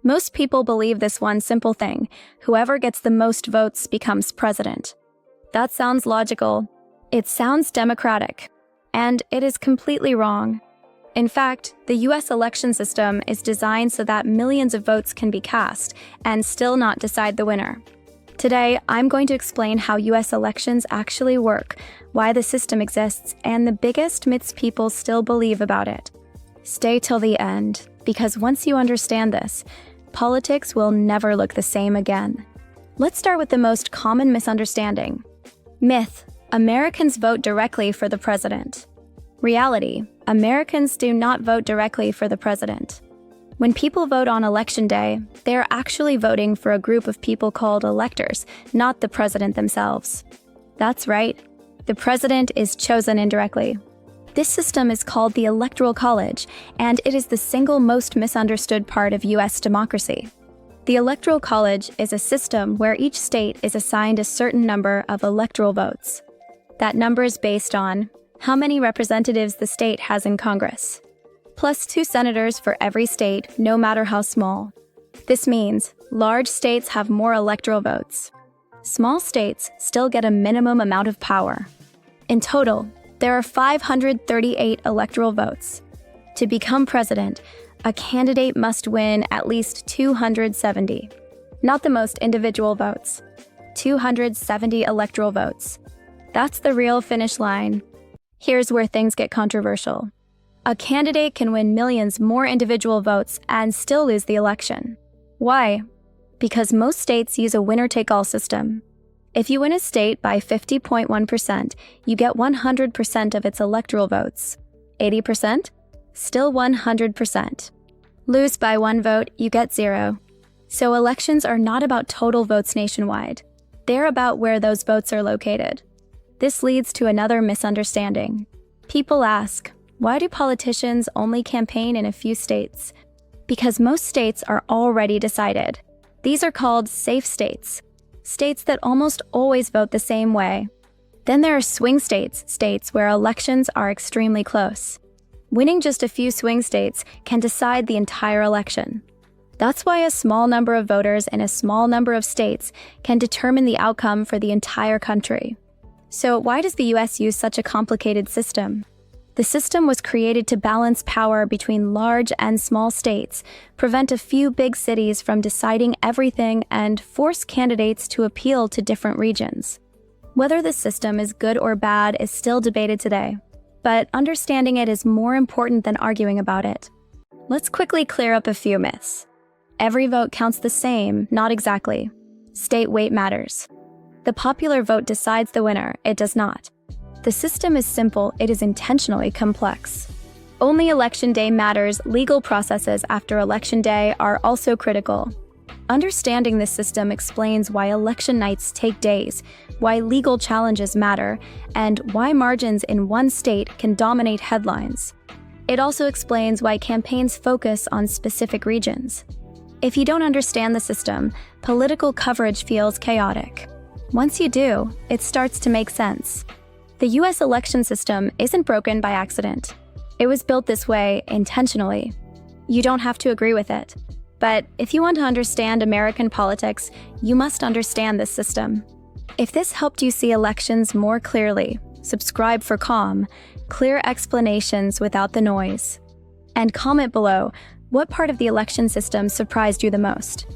Most people believe this one simple thing: whoever gets the most votes becomes president. That sounds logical. It sounds democratic. And it is completely wrong. In fact, the US election system is designed so that millions of votes can be cast and still not decide the winner. Today, I'm going to explain how US elections actually work, why the system exists, and the biggest myths people still believe about it. Stay till the end, because once you understand this, politics will never look the same again. Let's start with the most common misunderstanding. Myth: Americans vote directly for the president. Reality: Americans do not vote directly for the president. When people vote on election day, they are actually voting for a group of people called electors, not the president themselves. That's right, the president is chosen indirectly. This system is called the Electoral College, and it is the single most misunderstood part of US democracy. The Electoral College is a system where each state is assigned a certain number of electoral votes. That number is based on how many representatives the state has in Congress, plus 2 senators for every state, no matter how small. This means large states have more electoral votes. Small states still get a minimum amount of power. In total, there are 538 electoral votes. To become president, a candidate must win at least 270. Not the most individual votes. 270 electoral votes. That's the real finish line. Here's where things get controversial. A candidate can win millions more individual votes and still lose the election. Why? Because most states use a winner-take-all system. If you win a state by 50.1%, you get 100% of its electoral votes. 80%? Still 100%. Lose by 1 vote, you get 0. So elections are not about total votes nationwide. They're about where those votes are located. This leads to another misunderstanding. People ask, why do politicians only campaign in a few states? Because most states are already decided. These are called safe states. States that almost always vote the same way. Then there are swing states, states where elections are extremely close. Winning just a few swing states can decide the entire election. That's why a small number of voters in a small number of states can determine the outcome for the entire country. So why does the US use such a complicated system? The system was created to balance power between large and small states, prevent a few big cities from deciding everything, and force candidates to appeal to different regions. Whether the system is good or bad is still debated today, but understanding it is more important than arguing about it. Let's quickly clear up a few myths. Every vote counts the same, not exactly. State weight matters. The popular vote decides the winner, it does not. The system is simple, it is intentionally complex. Only election day matters, legal processes after election day are also critical. Understanding this system explains why election nights take days, why legal challenges matter, and why margins in one state can dominate headlines. It also explains why campaigns focus on specific regions. If you don't understand the system, political coverage feels chaotic. Once you do, it starts to make sense. The US election system isn't broken by accident. It was built this way intentionally. You don't have to agree with it. But if you want to understand American politics, you must understand this system. If this helped you see elections more clearly, subscribe for calm, clear explanations without the noise. And comment below, what part of the election system surprised you the most?